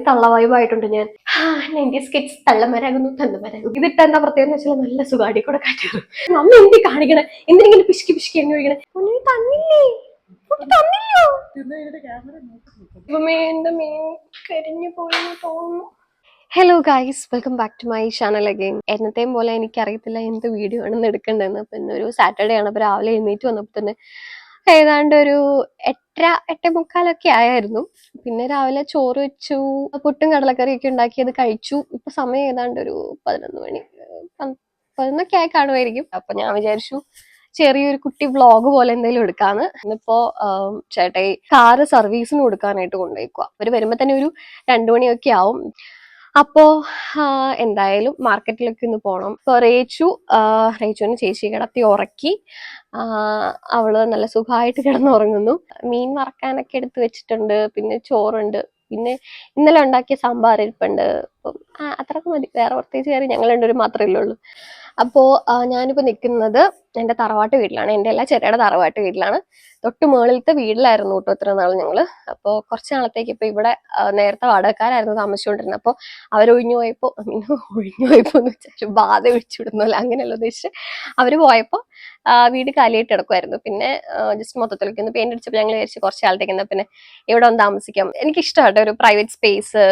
തള്ള വൈബായിട്ടുണ്ട് ഞാൻ. 90s kids തള്ളമരാകുന്നു തന്നമരാകുന്നു. ഇതിട്ട് എന്താ പ്രത്യേകം വെച്ചാൽ നല്ല സുഖാടി കൂടെ കാറ്റാറ്. അമ്മ എന്തി കാണിക്കണേ, എന്തിനെങ്കിലും പിശുക്കി പിശുക്കി എണ്ണ ഒഴിക്കണേ. തന്നില്ലേ തന്നില്ലോ. എന്റെ മീൻ കരിഞ്ഞു പോയി തോന്നുന്നു. Hello guys, welcome back to my channel again. എന്നത്തെയും പോലെ എനിക്കറിയത്തില്ല എന്ത് വീഡിയോ ആണെന്ന് എടുക്കേണ്ടതെന്ന്. അപ്പം ഇന്നൊരു സാറ്റർഡേ ആണ്. അപ്പോൾ രാവിലെ എഴുന്നേറ്റ് വന്നപ്പോൾ തന്നെ ഏതാണ്ട് ഒരു 8:45 ആയിരുന്നു. പിന്നെ രാവിലെ ചോറ് വെച്ചു, പുട്ടും കടലക്കറിയൊക്കെ ഉണ്ടാക്കി അത് കഴിച്ചു. ഇപ്പൊ സമയം ഏതാണ്ട് ഒരു 11 മണി 11 ആയി കാണുമായിരിക്കും. അപ്പൊ ഞാൻ വിചാരിച്ചു ചെറിയൊരു കുട്ടി വ്ളോഗ് പോലെ എന്തെങ്കിലും എടുക്കാന്ന്. ഇന്നിപ്പോ ചേട്ടായി കാറ് സർവീസിന് കൊടുക്കാനായിട്ട് കൊണ്ടുപോയിക്കുക. അവര് വരുമ്പോ തന്നെ ഒരു 2 മണിയൊക്കെ ആവും. അപ്പോ എന്തായാലും മാർക്കറ്റിലൊക്കെ ഒന്ന് പോണം. ഇപ്പൊ റേച്ചുവിന് ചേച്ചി കിടത്തി ഉറക്കി. അവള് നല്ല സുഖമായിട്ട് കിടന്നുറങ്ങുന്നു. മീൻ വറക്കാനൊക്കെ എടുത്ത് വെച്ചിട്ടുണ്ട്, പിന്നെ ചോറുണ്ട്, പിന്നെ ഇന്നലെ ഉണ്ടാക്കിയ സാമ്പാർ ഇരിപ്പുണ്ട്. അപ്പം അത്രയൊക്കെ മതി. വേറെ പ്രത്യേകിച്ച് കയറി ഞങ്ങൾ രണ്ടുപേരും മാത്രമേ ഉള്ളൂ. അപ്പോ ഞാനിപ്പോ നിൽക്കുന്നത് എൻ്റെ തറവാട്ട് വീട്ടിലാണ്. എൻ്റെ എല്ലാ ചെറിയുടെ തറവാട്ട് വീട്ടിലാണ്. തൊട്ട് മുകളിലത്തെ വീട്ടിലായിരുന്നു കേട്ടോ ഇത്ര നാൾ ഞങ്ങള്. അപ്പോൾ കുറച്ച് നാളത്തേക്ക് ഇപ്പൊ ഇവിടെ നേരത്തെ വാടകക്കാരായിരുന്നു താമസിച്ചുകൊണ്ടിരുന്നത്. അപ്പോൾ അവരൊഴിഞ്ഞു പോയപ്പോ എന്ന് വെച്ചാൽ ബാധ ഒഴിച്ചുവിടുന്നല്ല, അങ്ങനെയല്ല ഉദ്ദേശിച്ച്. അവര് പോയപ്പോ വീട് കാലിയായിട്ട് കിടക്കുമായിരുന്നു. പിന്നെ ജസ്റ്റ് മൊത്തത്തിലേക്ക് ഒന്ന് പെയിന്റ് അടിച്ചപ്പോൾ ഞങ്ങൾ വിചാരിച്ചു കുറച്ച് കാലത്തേക്ക് എന്നാ പിന്നെ ഇവിടെ ഒന്ന് താമസിക്കാം. എനിക്കിഷ്ടമാണ് ഒരു പ്രൈവറ്റ് സ്പേസ്,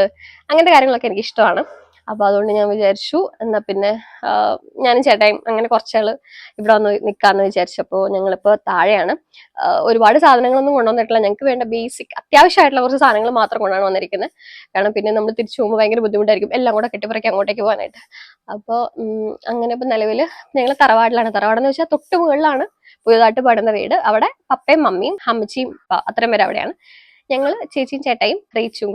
അങ്ങനത്തെ കാര്യങ്ങളൊക്കെ എനിക്ക് ഇഷ്ടമാണ്. അപ്പൊ അതുകൊണ്ട് ഞാൻ വിചാരിച്ചു എന്നാ പിന്നെ ഞാനും ചേട്ടായും അങ്ങനെ കുറച്ചാള് ഇവിടെ വന്ന് നിൽക്കാന്ന് വിചാരിച്ചപ്പോ ഞങ്ങളിപ്പോ താഴെയാണ്. ഒരുപാട് സാധനങ്ങളൊന്നും കൊണ്ടുവന്നിട്ടില്ല. ഞങ്ങൾക്ക് വേണ്ട ബേസിക് അത്യാവശ്യമായിട്ടുള്ള കുറച്ച് സാധനങ്ങൾ മാത്രം കൊണ്ടാണ് വന്നിരിക്കുന്നത്. കാരണം പിന്നെ നമ്മൾ തിരിച്ചു പോകുമ്പോൾ ഭയങ്കര ബുദ്ധിമുട്ടായിരിക്കും എല്ലാം കൂടെ കെട്ടിപ്പറക്കി അങ്ങോട്ടേക്ക് പോകാനായിട്ട്. അപ്പോൾ അങ്ങനെ ഇപ്പൊ നിലവില് ഞങ്ങൾ തറവാടിലാണ്. തറവാടെന്ന് വെച്ചാൽ തൊട്ട് മുകളിലാണ് പുതിയതായിട്ട് പടുന്ന വീട്. അവിടെ പപ്പയും മമ്മിയും അമ്മച്ചിയും അത്രയും പേര് അവിടെയാണ്. ഞങ്ങള് ചേച്ചിയും ചേട്ടായും റേച്ചും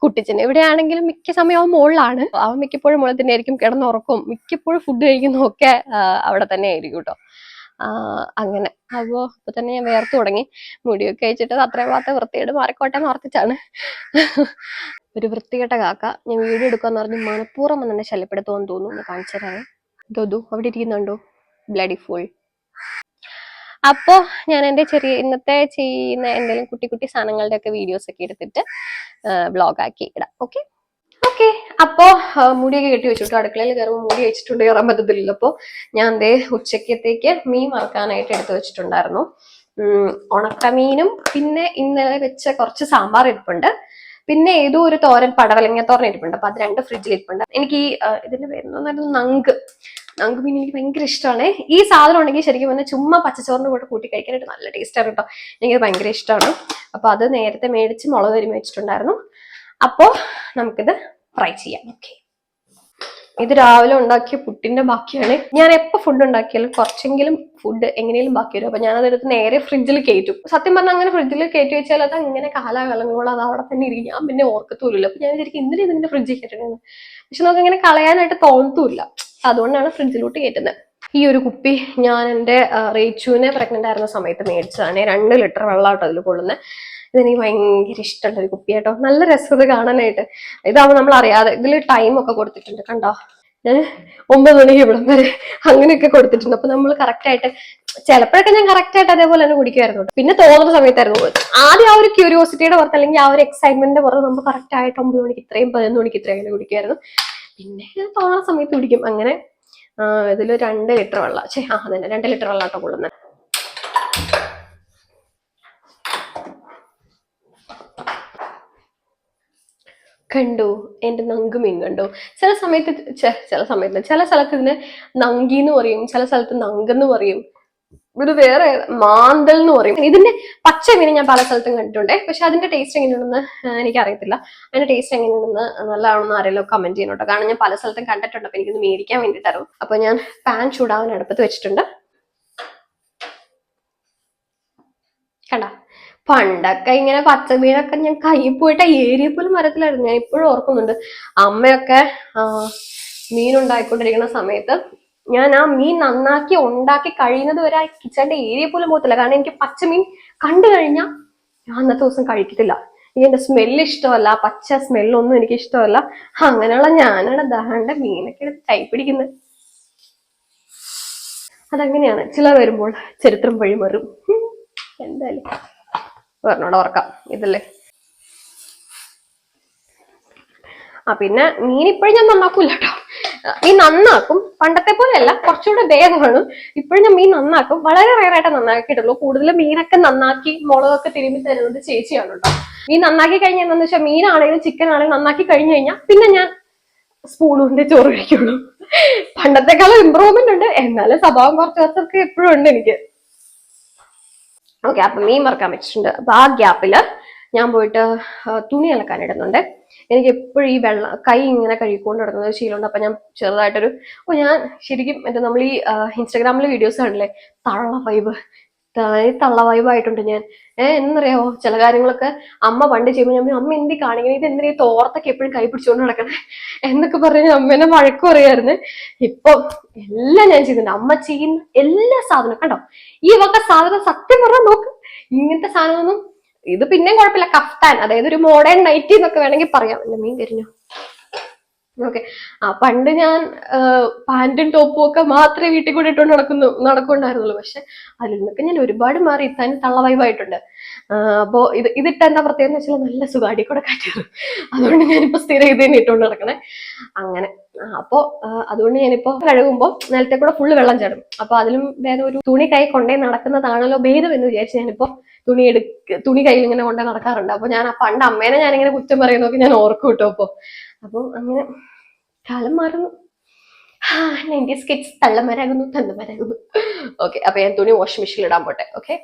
കുട്ടിച്ചനും എവിടെയാണെങ്കിലും മിക്ക സമയം അവൻ മുകളിലാണ്. അവൻ മിക്കപ്പോഴും മുകളിൽ തന്നെ ആയിരിക്കും കിടന്നുറക്കും. മിക്കപ്പോഴും ഫുഡ് കഴിക്കുന്നതും ഒക്കെ അവിടെ തന്നെ ആയിരിക്കും കേട്ടോ. അങ്ങനെ അപ്പോ ഇപ്പൊ തന്നെ ഞാൻ വേർത്തു തുടങ്ങി. മുടിയൊക്കെ കഴിച്ചിട്ട് അത്രയും ഭാഗത്തെ വൃത്തിയോട് മാറിക്കോട്ടെ എന്ന് ഓർത്തിച്ചാണ്. ഒരു വൃത്തികെട്ട കാക്ക ഞാൻ വീഡിയോ എടുക്കാന്ന് പറഞ്ഞ് മനഃപൂർവ്വം എന്നെ ശല്യപ്പെടുത്തുമെന്ന് തോന്നുന്നു. കാണിച്ചു തരാം. ദോദു അവിടെ ഇരിക്കുന്നുണ്ടോ, ബ്ലഡി ഫുൾ. അപ്പോ ഞാൻ എൻ്റെ ഇന്നത്തെ ചെയ്യുന്ന എന്തെങ്കിലും കുട്ടി കുട്ടി സാധനങ്ങളുടെ ഒക്കെ വീഡിയോസ് ഒക്കെ എടുത്തിട്ട് വ്ളോഗാക്കി ഇടാം. ഓക്കെ. അപ്പോ മുടിയൊക്കെ കെട്ടി വെച്ചിട്ട് അടുക്കളയിൽ കയറുമ്പോൾ മുടി വെച്ചിട്ടുണ്ട്, കയറാൻ പറ്റത്തില്ലല്ലോ. അപ്പൊ ഞാൻ ഉച്ചക്കത്തേക്ക് മീൻ വറക്കാനായിട്ട് എടുത്തു വെച്ചിട്ടുണ്ടായിരുന്നു. ഉണക്കമീനും പിന്നെ ഇന്നലെ വെച്ച കുറച്ച് സാമ്പാർ ഇരിപ്പുണ്ട്. പിന്നെ ഏതോ ഒരു തോരൻ, പടവലങ്ങ തോരൻ ഇരിപ്പുണ്ട്. അപ്പൊ അത് 2 ഫ്രിഡ്ജിൽ ഇരിപ്പുണ്ട്. എനിക്ക് ഇതിന്റെ പേരെന്ന് നങ്ക് മീൻ എനിക്ക് ഭയങ്കര ഇഷ്ടമാണ്. ഈ സാധനം ഉണ്ടെങ്കിൽ ശരിക്കും പറഞ്ഞാൽ ചുമ്മാ പച്ചച്ചോറിന്റെ കൂടെ കൂട്ടി കഴിക്കാനായിട്ട് നല്ല ടേസ്റ്റ് ആണ് കേട്ടോ. എനിക്ക് ഭയങ്കര ഇഷ്ടമാണ്. അപ്പൊ അത് നേരത്തെ മേടിച്ച് മുളക് കരിമ വെച്ചിട്ടുണ്ടായിരുന്നു. അപ്പോ നമുക്കിത് ഫ്രൈ ചെയ്യാം. ഓക്കെ. ഇത് രാവിലെ ഉണ്ടാക്കിയ പുട്ടിന്റെ ബാക്കിയാണ്. ഞാൻ എപ്പോൾ ഫുഡ് ഉണ്ടാക്കിയാലും കുറച്ചെങ്കിലും ഫുഡ് എങ്ങനെയും ബാക്കി വരും. അപ്പൊ ഞാനതെടുത്ത് നേരെ ഫ്രിഡ്ജിൽ കയറ്റും. സത്യം പറഞ്ഞാൽ അങ്ങനെ ഫ്രിഡ്ജിൽ കയറ്റി വെച്ചാൽ അത് അങ്ങനെ കാലാകാലങ്ങളോളം അത് അവിടെ തന്നെ ഇരിക്കും. ഞാൻ പിന്നെ ഓർക്കത്തൂരില്ല. അപ്പൊ ഞാൻ ശരിക്കും എന്തിനാ ഇതിന്റെ ഫ്രിഡ്ജിൽ കയറ്റണേന്ന്. പക്ഷെ നമുക്ക് ഇങ്ങനെ കളയാനായിട്ട് തോന്നത്തൂല്ല. അതുകൊണ്ടാണ് ഫ്രിഡ്ജിലോട്ട് കയറ്റുന്നത്. ഈ ഒരു കുപ്പി ഞാൻ എൻ്റെ റേച്ചുവിനെ പ്രഗ്നന്റ് ആയിരുന്ന സമയത്ത് മേടിച്ചതാണ്. 2 ലിറ്റർ വെള്ളമാട്ടോ അതിൽ കൊള്ളുന്നത്. ഇതെനിക്ക് ഭയങ്കര ഇഷ്ടമുള്ള ഒരു കുപ്പി കേട്ടോ. നല്ല രസം കാണാനായിട്ട്. ഇതാവുമ്പോൾ നമ്മൾ അറിയാതെ ഇതിൽ ടൈം ഒക്കെ കൊടുത്തിട്ടുണ്ട് കണ്ടോ. 9 മണിക്ക് ഇവിടം വരെ അങ്ങനെയൊക്കെ കൊടുത്തിട്ടുണ്ട്. അപ്പൊ നമ്മൾ കറക്റ്റ് ആയിട്ട് ചിലപ്പോഴൊക്കെ ഞാൻ കറക്റ്റ് ആയിട്ട് അതേപോലെ തന്നെ കുടിക്കുമായിരുന്നു. പിന്നെ തോന്നുന്ന സമയത്തായിരുന്നു. ആദ്യം ആ ഒരു ക്യൂരിയോസിറ്റിയുടെ പുറത്ത് അല്ലെങ്കിൽ ആ ഒരു എക്സൈറ്റ്മെന്റിന്റെ പുറത്ത് നമ്മൾ കറക്റ്റ് ആയിട്ട് 9 മണിക്ക് ഇത്രയും 11 മണിക്ക് ഇത്രയും അങ്ങനെ കുടിക്കുമായിരുന്നു. പിന്നെ തോന്നുന്ന സമയത്ത് കുടിക്കും. അങ്ങനെ ഇതിൽ 2 ലിറ്റർ വെള്ളം അതന്നെ 2 ലിറ്റർ വെള്ളം കേട്ടോ കൊള്ളുന്നത്. കണ്ടോ എന്റെ നങ്ക് മീൻ കണ്ടോ. ചില സ്ഥലത്ത് ഇതിന് നങ്കിന്ന് പറയും, ചില സ്ഥലത്ത് നങ്കെന്ന് പറയും, ഇത് വേറെ മാന്തൽ എന്ന് പറയും. ഇതിന്റെ പച്ച മീൻ ഞാൻ പല സ്ഥലത്തും കണ്ടിട്ടുണ്ട്. പക്ഷെ അതിന്റെ ടേസ്റ്റ് എങ്ങനെയുണ്ടെന്ന് എനിക്കറിയത്തില്ല. അതിന്റെ ടേസ്റ്റ് എങ്ങനെയുണ്ടെന്ന് നല്ലതാണെന്ന് ആരെങ്കിലും കമന്റ് ചെയ്യണം കേട്ടോ. കാരണം ഞാൻ പല സ്ഥലത്തും കണ്ടിട്ടുണ്ട്. അപ്പൊ എനിക്കൊന്ന് മേടിക്കാൻ വേണ്ടിയിട്ടായിരുന്നു. അപ്പൊ ഞാൻ പാൻ ചൂടാവാൻ അടുപ്പത്ത് വെച്ചിട്ടുണ്ട്. കണ്ട, പണ്ടൊക്കെ ഇങ്ങനെ പച്ചമീനൊക്കെ ഞാൻ കയ്യിൽ പോയിട്ട് ഏരിയ പോലും മരത്തിലായിരുന്നു. ഞാൻ ഇപ്പോഴും ഓർക്കുന്നുണ്ട്. അമ്മയൊക്കെ മീൻ ഉണ്ടായിക്കൊണ്ടിരിക്കുന്ന സമയത്ത് ഞാൻ ആ മീൻ നന്നാക്കി ഉണ്ടാക്കി കഴിയുന്നത് വരെ ആ കിച്ചണിന്റെ ഏരിയ പോലും പോകത്തില്ല. കാരണം എനിക്ക് പച്ചമീൻ കണ്ടു കഴിഞ്ഞാൽ ഞാൻ അന്നത്തെ ദിവസം കഴിക്കത്തില്ല. ഇതിന്റെ സ്മെല്ല് ഇഷ്ടമല്ല, പച്ച സ്മെല്ലൊന്നും എനിക്ക് ഇഷ്ടമല്ല. അങ്ങനെയുള്ള ഞാനാണ് ദാണ്ട മീനൊക്കെ എടുത്ത് കൈ പിടിക്കുന്നത്. അതങ്ങനെയാണ് ചില വരുമ്പോൾ ചരിത്രം വഴിമാറും. എന്തായാലും പറഞ്ഞോടെ ഓർക്കാം. ഇതല്ലേ പിന്നെ മീൻ ഇപ്പോഴും ഞാൻ നന്നാക്കൂല കേട്ടോ. മീൻ നന്നാക്കും, പണ്ടത്തെ പോലെയല്ല, കുറച്ചുകൂടെ ഭേദമാണ്. ഇപ്പോഴും ഞാൻ മീൻ നന്നാക്കും, വളരെ റയറായിട്ട് നന്നാക്കിയിട്ടുള്ളൂ. കൂടുതലും മീനൊക്കെ നന്നാക്കി മുളകൊക്കെ തിരുമ്പി തരുന്നത് ചേച്ചിയാണ് കേട്ടോ. മീൻ നന്നാക്കി കഴിഞ്ഞാൽ എന്താണെന്ന് വെച്ചാൽ മീനാണെങ്കിലും ചിക്കൻ ആണെങ്കിലും നന്നാക്കി കഴിഞ്ഞു കഴിഞ്ഞാൽ പിന്നെ ഞാൻ സ്പൂൺ കൊണ്ട് ചോറ് കഴിക്കുള്ളൂ. പണ്ടത്തെക്കാളും ഇമ്പ്രൂവ്മെന്റ് ഉണ്ട്, എന്നാലും സ്വഭാവം കുറച്ച് ദിവസമൊക്കെ എപ്പോഴും ഉണ്ട് എനിക്ക്. ഓക്കെ, അപ്പൊ മീൻ വറുക്കാൻ വെച്ചിട്ടുണ്ട്. അപ്പൊ ആ ഗ്യാപ്പില് ഞാൻ പോയിട്ട് തുണി അലക്കാൻ ഇടുന്നുണ്ട്. എനിക്ക് എപ്പോഴും ഈ കൈ ഇങ്ങനെ കഴുകിക്കൊണ്ട് നടക്കുന്ന ഒരു ശീലമുണ്ട്. അപ്പൊ ഞാൻ ചെറുതായിട്ടൊരു ഞാൻ ശരിക്കും നമ്മൾ ഈ ഇൻസ്റ്റാഗ്രാമിലെ വീഡിയോസ് കാണില്ലേ, തള്ള വൈബായിട്ടുണ്ട് ഞാൻ. എന്നറിയാവോ, ചില കാര്യങ്ങളൊക്കെ അമ്മ പണ്ട് ചെയ്യുമ്പോൾ ഞാൻ അമ്മ എന്തി കാണിക്കണേ, ഇത് എന്തിനാ തോർത്തൊക്കെ എപ്പോഴും കൈ പിടിച്ചുകൊണ്ട് നടക്കണേ എന്നൊക്കെ പറഞ്ഞ് അമ്മേനെ വഴക്ക് പറയായിരുന്നു. ഇപ്പൊ എല്ലാം ഞാൻ ചെയ്യുന്നുണ്ട്. അമ്മ ചെയ്യുന്ന എല്ലാ സാധനവും കണ്ടോ, ഈ വക സാധനം സത്യം പറഞ്ഞാൽ നോക്ക്, ഇങ്ങനത്തെ സാധനമൊന്നും ഇത് പിന്നെയും കുഴപ്പമില്ല. കഫ്താൻ, അതായത് ഒരു മോഡേൺ നൈറ്റി എന്നൊക്കെ വേണമെങ്കിൽ പറയാം. എന്റെ മീൻ കരിഞ്ഞു. ഓക്കെ, പണ്ട് ഞാൻ പാന്റും ടോപ്പും ഒക്കെ മാത്രമേ വീട്ടിൽ കൂടെ ഇട്ടുകൊണ്ട് നടക്കുന്നുണ്ടായിരുന്നുള്ളൂ. പക്ഷെ അതിൽ നിന്നൊക്കെ ഞാൻ ഒരുപാട് മാറി ഇത്താൻ തള്ള വൈബായിട്ടുണ്ട്. അപ്പോ ഇതിട്ട എന്താ പ്രത്യേകത എന്ന് വെച്ചാൽ നല്ല സുഖാടി കൂടെ കാറ്റും. അതുകൊണ്ട് ഞാനിപ്പോ സ്ഥിരം ഇത് തന്നെ ഇട്ടുകൊണ്ട് നടക്കണേ. അങ്ങനെ അപ്പോ അതുകൊണ്ട് ഞാനിപ്പോ കഴുകുമ്പോൾ നിലത്തെ കൂടെ ഫുള്ള് വെള്ളം ചാടും. അപ്പൊ അതിലും ഭേദം ഒരു തുണി കൈ കൊണ്ടേ നടക്കുന്നതാണല്ലോ ഭേദം എന്ന് വിചാരിച്ച് ഞാനിപ്പോ തുണി കയ്യിൽ ഇങ്ങനെ കൊണ്ടേ നടക്കാറുണ്ട്. അപ്പൊ ഞാൻ പണ്ട് അമ്മേനെ ഞാനിങ്ങനെ കുറ്റം പറയുന്നതൊക്കെ ഞാൻ ഓർക്കും കിട്ടും. അപ്പൊ അങ്ങനെ കാലം മാറുന്നു. 90s kids തള്ളമാരാകുന്നു, തന്തമാരാകുന്നു. ഓക്കെ, അപ്പൊ ഞാൻ തുണി വാഷിംഗ് മെഷീനിൽ ഇടാൻ പോട്ടെ. ഓക്കെ,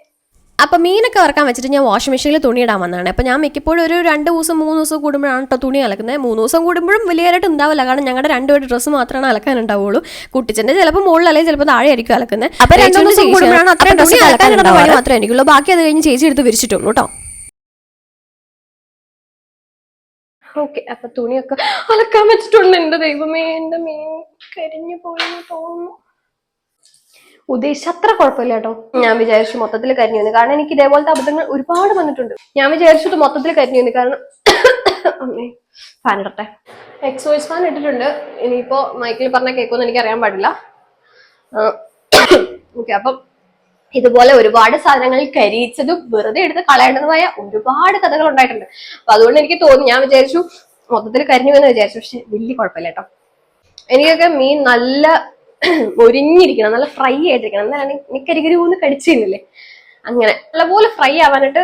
അപ്പൊ മീനൊക്കെ വറക്കാൻ വെച്ചിട്ട് ഞാൻ വാഷിംഗ് മെഷീനിൽ തുണി ഇടാൻ വന്നതാണ്. അപ്പൊ ഞാൻ മിക്കപ്പോഴും ഒരു 2 ദിവസം 3 ദിവസം കൂടുമ്പോഴാണ് കേട്ടോ തുണി അലക്കുന്നത്. 3 ദിവസം കൂടുമ്പോഴും വലിയതായിട്ട് ഉണ്ടാവില്ല, കാരണം ഞങ്ങളുടെ 2 ഡ്രസ്സ് മാത്രമാണ് അലക്കാനുണ്ടാവുള്ളൂ. കുട്ടിച്ചന്റെ ചിലപ്പോൾ മുകളിൽ അല്ലെങ്കിൽ ചിലപ്പോൾ താഴെ ആയിരിക്കും അലക്കുന്നത്. അപ്പൊ 2 ദിവസം കൂടുമ്പോഴാണ് അത്രയും ഡ്രസ്സ് അലക്കാനുള്ള പണി മാത്രമേ എനിക്കുള്ളൂ. ബാക്കി അത് കഴിഞ്ഞ് ചേച്ചി എടുത്ത് വിരിച്ചിട്ടുള്ളൂ കേട്ടോ. ഓക്കെ, അപ്പൊ തുണിയൊക്കെ അലക്കാൻ വെച്ചിട്ടുണ്ട്. എന്റെ ദൈവമേ, എന്റെ മീൻ കരിഞ്ഞു പോയി തോന്നുന്നു. ഉദ്ദേശിച്ചത്ര കുഴപ്പമില്ല കേട്ടോ. ഞാൻ വിചാരിച്ചു മൊത്തത്തിൽ കരിഞ്ഞു വന്നു, കാരണം എനിക്ക് ഇതേപോലത്തെ അബദ്ധങ്ങൾ ഒരുപാട് വന്നിട്ടുണ്ട്. ഞാൻ വിചാരിച്ചത് മൊത്തത്തിൽ കരിഞ്ഞു വന്നു, കാരണം അമ്മേ ഫാൻ ഇടട്ടെ. എക്സോയിസ് ഫാൻ ഇട്ടിട്ടുണ്ട്. ഇനിയിപ്പോ മൈക്കിൽ പറഞ്ഞ കേൾക്കുമെന്ന് എനിക്ക് അറിയാൻ പാടില്ല. ഓക്കെ, അപ്പം ഇതുപോലെ ഒരുപാട് സാധനങ്ങൾ കരിയിച്ചതും വെറുതെ എടുത്ത് കളയേണ്ടതുമായ ഒരുപാട് കഥകൾ ഉണ്ടായിട്ടുണ്ട്. അപ്പൊ അതുകൊണ്ട് എനിക്ക് തോന്നി, ഞാൻ വിചാരിച്ചു മൊത്തത്തിൽ കരിഞ്ഞു എന്ന് വിചാരിച്ചു. പക്ഷെ വലിയ കുഴപ്പമില്ല കേട്ടോ. എനിക്കൊക്കെ മീൻ നല്ല മൊരിഞ്ഞിരിക്കണം, നല്ല ഫ്രൈ ആയിട്ടിരിക്കണം, എന്നാലാണ് എനിക്കരികരൂന്ന് കടിച്ചില്ലേ അങ്ങനെ നല്ലപോലെ ഫ്രൈ ആവാനായിട്ട്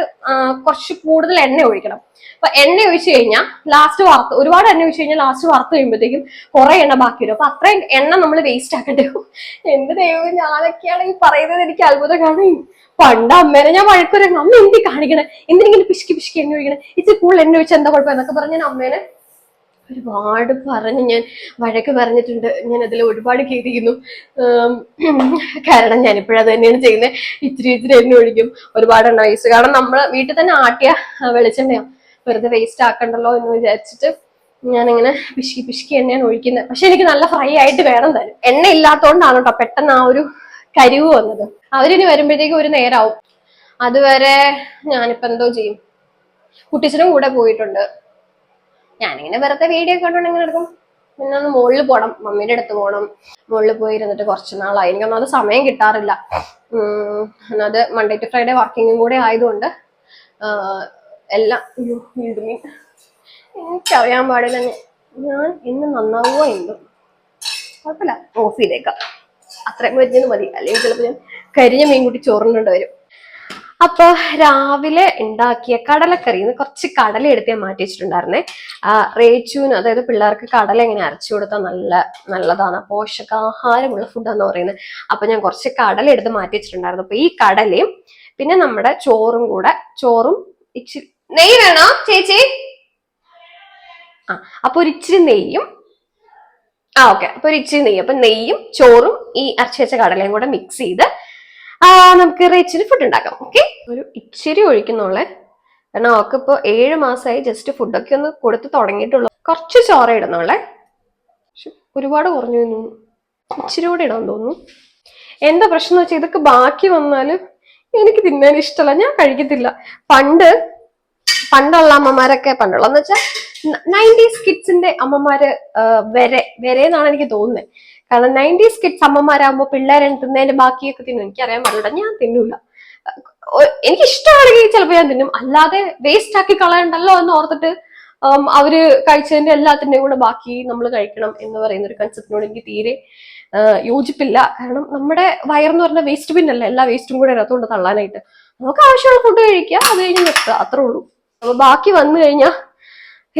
കുറച്ച് കൂടുതൽ എണ്ണ ഒഴിക്കണം. അപ്പൊ എണ്ണ ഒഴിച്ചു കഴിഞ്ഞാൽ ലാസ്റ്റ് ഒരുപാട് എണ്ണ ഒഴിച്ചു കഴിഞ്ഞാൽ ലാസ്റ്റ് വറുത്ത് കഴിയുമ്പോഴത്തേക്കും കുറെ എണ്ണ ബാക്കി വരും. അപ്പൊ അത്രയും എണ്ണ നമ്മൾ വേസ്റ്റ് ആക്കണ്ടേ. എന്ത് ദൈവം, ഞാനൊക്കെയാണ് ഈ പറയുന്നത്, എനിക്ക് അത്ഭുതം. കാരണം പണ്ട് അമ്മേനെ ഞാൻ വഴക്കുറയും, അമ്മ എന്തി കാണിക്കണേ, എന്തിനെങ്കിലും പിശുക്കി എണ്ണ ഒഴിക്കണേ, ഇത് കൂടുതൽ എണ്ണ ഒഴിച്ചാൽ എന്താ കുഴപ്പം എന്നൊക്കെ പറഞ്ഞ് ഞാൻ അമ്മേനെ ഒരുപാട് പറഞ്ഞ് ഞാൻ വഴക്ക് പറഞ്ഞിട്ടുണ്ട്. ഞാൻ അതിൽ ഒരുപാട് ഖേദിക്കുന്നു. കാരണം ഞാനിപ്പോഴത് തന്നെയാണ് ചെയ്യുന്നത്. ഇത്തിരി എണ്ണ ഒഴിക്കും, ഒരുപാട് എണ്ണ വേസ്റ്റ്. കാരണം നമ്മൾ വീട്ടിൽ തന്നെ ആട്ടിയ വെളിച്ചെണ്ണയാ, വെറുതെ വേസ്റ്റ് ആക്കണ്ടല്ലോ എന്ന് വിചാരിച്ചിട്ട് ഞാനിങ്ങനെ പിശുക്കി എണ്ണയാണ് ഒഴിക്കുന്നത്. പക്ഷെ എനിക്ക് നല്ല ഫ്രൈ ആയിട്ട് വേണം തന്നെ. എണ്ണ ഇല്ലാത്തോണ്ടാണ് കേട്ടോ പെട്ടെന്ന് ആ ഒരു കരിവ് വന്നത്. അവരിനി വരുമ്പോഴത്തേക്കും ഒരു നേരാവും. അതുവരെ ഞാനിപ്പോ എന്തോ ചെയ്യും. കുട്ടിച്ചനും കൂടെ പോയിട്ടുണ്ട്. ഞാനിങ്ങനെ വെറുതെ വീഡിയോ കണ്ടോണ്ട് ഇങ്ങനെ എടുക്കും. പിന്നെ ഒന്ന് മുകളിൽ പോകണം, മമ്മീന്റെ അടുത്ത് പോകണം. മുകളിൽ പോയി ഇരുന്നിട്ട് കുറച്ച് നാളായി, എനിക്കൊന്നും അത് സമയം കിട്ടാറില്ല. അത് മൺഡേ ടു ഫ്രൈഡേ വർക്കിങ്ങും കൂടെ ആയതുകൊണ്ട് എല്ലാം വീണ്ടും എനിക്കറിയാൻ പാടില്ല ഞാൻ ഇന്ന് നന്നാവുമോ എന്തോ. കുഴപ്പമില്ല, ഓഫ് ചെയ്തേക്കാം. അത്രയും വെച്ചത് മതി, അല്ലെങ്കിൽ ചിലപ്പോൾ ഞാൻ കരിഞ്ഞ മീൻ കൂട്ടി ചോറിനുണ്ട് വരും. അപ്പൊ രാവിലെ ഉണ്ടാക്കിയ കടലക്കറിന്ന് കുറച്ച് കടല എടുത്ത് ഞാൻ മാറ്റി വെച്ചിട്ടുണ്ടായിരുന്നേ. റേച്ചൂന്, അതായത് പിള്ളേർക്ക് കടല ഇങ്ങനെ അരച്ചു കൊടുത്താൽ നല്ലതാണ്, പോഷകാഹാരമുള്ള ഫുഡാന്ന് പറയുന്നത്. അപ്പൊ ഞാൻ കുറച്ച് കടല എടുത്ത് മാറ്റി വെച്ചിട്ടുണ്ടായിരുന്നു. അപ്പൊ ഈ കടലയും പിന്നെ നമ്മുടെ ചോറും ഇച്ചിരി നെയ്യ് വേണോ ചേച്ചി? അപ്പൊ ഒരു ഇച്ചിരി നെയ്യും, ഓക്കെ, അപ്പൊ ഒരു ഇച്ചിരി നെയ്യും, അപ്പൊ നെയ്യും ചോറും ഈ അരച്ചു വെച്ച കടലയും കൂടെ മിക്സ് ചെയ്ത് നമുക്ക് ഇച്ചിരി ഫുഡ് ഉണ്ടാക്കാം. ഓക്കെ, ഒരു ഇച്ചിരി ഒഴിക്കുന്നുള്ളേ, കാരണം അവക്കിപ്പോ 7 മാസമായി. ജസ്റ്റ് ഫുഡൊക്കെ ഒന്ന് കൊടുത്ത് തുടങ്ങിയിട്ടുള്ളൂ. കുറച്ച് ചോറ ഇടുന്നുള്ളേ, ഒരുപാട് കുറഞ്ഞു തോന്നുന്നു. ഇച്ചിരി കൂടെ ഇടാൻ തോന്നുന്നു. എന്താ പ്രശ്നം എന്ന് വെച്ചാൽ ഇതൊക്കെ ബാക്കി വന്നാല് എനിക്ക് തിന്നാൻ ഇഷ്ടമല്ല, ഞാൻ കഴിക്കത്തില്ല. പണ്ടുള്ള അമ്മമാരൊക്കെ, പണ്ടുള്ളന്ന് വെച്ചാൽ 90s കിഡ്സിന്റെ അമ്മമാര് വരെന്നാണ് എനിക്ക് തോന്നുന്നത്. കാരണം 90s കിഡ്സ് അമ്മമാരാകുമ്പോ പിള്ളേരെ തിന്നതിന്റെ ബാക്കിയൊക്കെ തിന്നും. എനിക്കറിയാൻ പാടില്ല, ഞാൻ തിന്നൂല. എനിക്ക് ഇഷ്ടമാണെങ്കിൽ ചിലപ്പോൾ ഞാൻ തിന്നും, അല്ലാതെ വേസ്റ്റ് ആക്കി കളയണ്ടല്ലോ എന്ന് ഓർത്തിട്ട് അവര് കഴിച്ചതിന്റെ എല്ലാത്തിന്റെയും കൂടെ ബാക്കി നമ്മൾ കഴിക്കണം എന്ന് പറയുന്ന ഒരു കൺസെപ്റ്റിനോട് എനിക്ക് തീരെ യോജിപ്പില്ല. കാരണം നമ്മുടെ വയറെന്ന് പറഞ്ഞ വേസ്റ്റ് ബിൻ അല്ല, എല്ലാ വേസ്റ്റും കൂടെ അതിനകത്തോണ്ട് തള്ളാനായിട്ട്. നമുക്ക് ആവശ്യമുള്ള ഫുഡ് കഴിക്കുക, അത് കഴിഞ്ഞ് നിർത്തുക, അത്രേ ഉള്ളൂ. അപ്പൊ ബാക്കി വന്നു കഴിഞ്ഞാൽ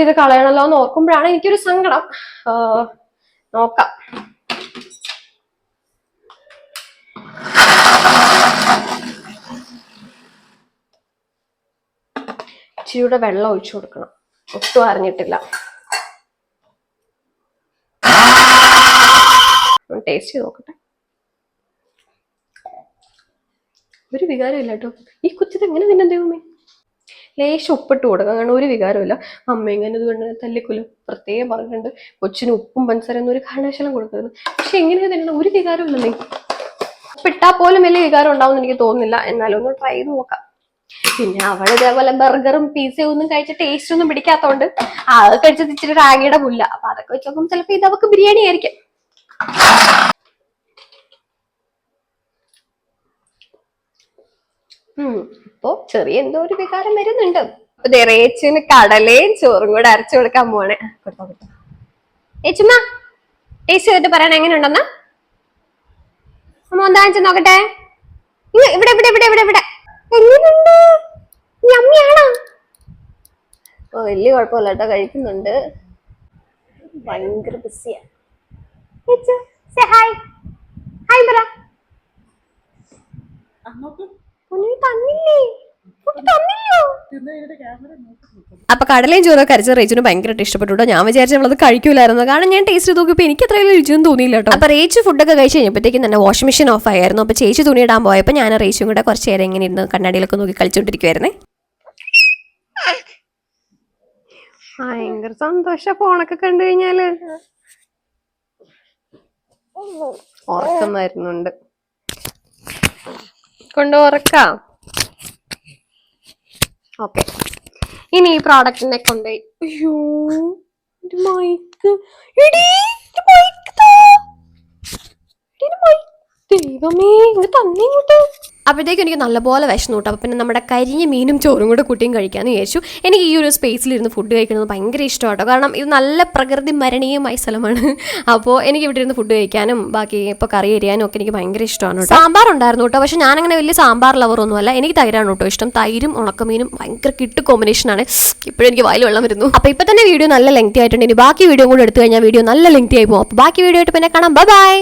ഇത് കളയണല്ലോ എന്ന് ഓർക്കുമ്പോഴാണ് എനിക്കൊരു സങ്കടം. നോക്കാം. ഇച്ചിരിയുടെ വെള്ളം ഒഴിച്ചു കൊടുക്കണം, ഒട്ടും അറിഞ്ഞിട്ടില്ല. ടേസ്റ്റ് ചെയ്ത് നോക്കട്ടെ. ഒരു വികാരം ഇല്ല കേട്ടോ. ഈ കൊച്ചത് എങ്ങനെ തിന്നെ ദൈവമേ. ലേശം ഉപ്പിട്ട് കൊടുക്കാം, കാരണം ഒരു വികാരമില്ല. അമ്മ ഇങ്ങനെ ഇത് കണ്ട് തല്ലിക്കൊല്ലും, പ്രത്യേകം പറഞ്ഞിട്ടുണ്ട് കൊച്ചിന് ഉപ്പും പഞ്ചസാരയൊന്നും ഒരു കാരണവശാലും കൊടുക്കരുത്. പക്ഷെ എങ്ങനെയാ തന്നെ ഒരു വികാരം ഇല്ലല്ലേ. ഉപ്പിട്ടാൽ പോലും വലിയ വികാരം ഉണ്ടാവും എനിക്ക് തോന്നുന്നില്ല. എന്നാലും ഒന്ന് ട്രൈ ചെയ്ത് നോക്കാം. പിന്നെ അവൾ ഇതേപോലെ ബർഗറും പിസയും ഒന്നും കഴിച്ച ടേസ്റ്റ് ഒന്നും പിടിക്കാത്തോണ്ട് അത് കഴിച്ചത് ഇച്ചിരി റാഗിയുടെ പുല്ല. അപ്പൊ അതൊക്കെ വെച്ച് നോക്കുമ്പോൾ ചിലപ്പോ ഇത് അവക്ക് ബിരിയാണി ആയിരിക്കും. ഇപ്പൊ ചെറിയ എന്തോ ഒരു വികാരം വരുന്നുണ്ട്. അപ്പൊ റേച്ചിന് കടലയും ചോറും കൂടെ അരച്ചു കൊടുക്കാൻ പോവാണ്. ഏച്ചുമ്മ ടേസ്റ്റ് ചെയ്തിട്ട് പറയാൻ എങ്ങനെയുണ്ടെന്ന് അമ്മ എന്താ നോക്കട്ടെ. ഇവിടെ ഇവിടെ ഇവിടെ ഇവിടെ ഇവിടെ എങ്ങനെയുണ്ട്? യമ്മിയാണോ? വലിയ കുഴപ്പമില്ല കേട്ടോ, കഴിക്കുന്നുണ്ട്. ഭയങ്കര ബിസിയാ. ഹായ് ഹായ് പറ. തന്നില്ലേ? അപ്പൊ കടലയും ചോറൊക്കെ അരച്ച റേച്ചിന് ഭയങ്കരമായിട്ട് ഇഷ്ടപ്പെട്ടു. ഞാൻ വിചാരിച്ചു നമ്മളത് കഴിക്കൂലായിരുന്നു, കാരണം ഞാൻ ടേസ്റ്റ് നോക്കിയപ്പോൾ എനിക്ക് അത്രയും രുചിയൊന്നും തോന്നിയില്ല കേട്ടോ. അപ്പൊ റേച്ച് ഫുഡൊക്കെ കഴിച്ച് കഴിഞ്ഞപ്പോഴത്തേക്കും തന്നെ വാഷിംഗ് മെഷീൻ ഓഫ് ആയിരുന്നു. അപ്പൊ ചേച്ചി തുണിയിടാൻ പോയപ്പോൾ ഞാൻ റേച്ചും കൂടെ കുറച്ച് നേരം ഇങ്ങനെ ഇരുന്ന് കണ്ണാടിയിലൊക്കെ നോക്കി കളിച്ചോണ്ടിരിക്കുവായിരുന്നേ. ഭയങ്കര സന്തോഷ ഫോണൊക്കെ കണ്ടു കഴിഞ്ഞാല്. ഉറക്കം വരുന്നുണ്ട്, കൊണ്ട് ഉറക്കാം. ഓക്കെ, ഇനി ഈ പ്രോഡക്റ്റിനെ കൊണ്ടുപോയി. അയ്യോ മൈക്ക്, ദൈവമേ ഇങ്ങ് തന്നെ ഇങ്ങോട്ട്. അപ്പോഴത്തേക്കും എനിക്ക് നല്ലപോലെ വിശന്നു കേട്ടോ. അപ്പോൾ പിന്നെ നമ്മുടെ കരിഞ്ഞ മീനും ചോറും കൂടെ കുട്ടിയും കഴിക്കാമെന്ന് വിചാരിച്ചു. എനിക്ക് ഈ ഒരു സ്പേസിലിരുന്ന് ഫുഡ് കഴിക്കുന്നത് ഭയങ്കര ഇഷ്ടമാട്ടോ, കാരണം ഇത് നല്ല പ്രകൃതി മരണീയമായ സ്ഥലമാണ്. അപ്പോൾ എനിക്ക് ഇവിടെ ഇരുന്ന് ഫുഡ് കഴിക്കാനും ബാക്കി ഇപ്പോൾ കറി എരിയാനും ഒക്കെ എനിക്ക് ഭയങ്കര ഇഷ്ടമാണ് കേട്ടോ. സാമ്പാർ ഉണ്ടായിരുന്നു കേട്ടോ, പക്ഷെ ഞാനങ്ങനെ വലിയ സാമ്പാർ ലവറൊന്നുമല്ല. എനിക്ക് തൈരാണ് കേട്ടോ ഇഷ്ടം. തൈരും ഉണക്കമീനും ഭയങ്കര കിട്ടു കോമ്പിനേഷനാണ്. ഇപ്പോഴും എനിക്ക് വായിൽ വെള്ളം വരുന്നു. അപ്പോൾ ഇപ്പോൾ തന്നെ വീഡിയോ നല്ല ലെങ്തി ആയിട്ടുണ്ട്. ഇനി ബാക്കി വീഡിയോ കൂടെ എടുത്തു കഴിഞ്ഞാൽ വീഡിയോ നല്ല ലെങ്തി ആയി പോകും. അപ്പോൾ ബാക്കി വീഡിയോ ആയിട്ട് പിന്നെ കാണാം. Bye bye.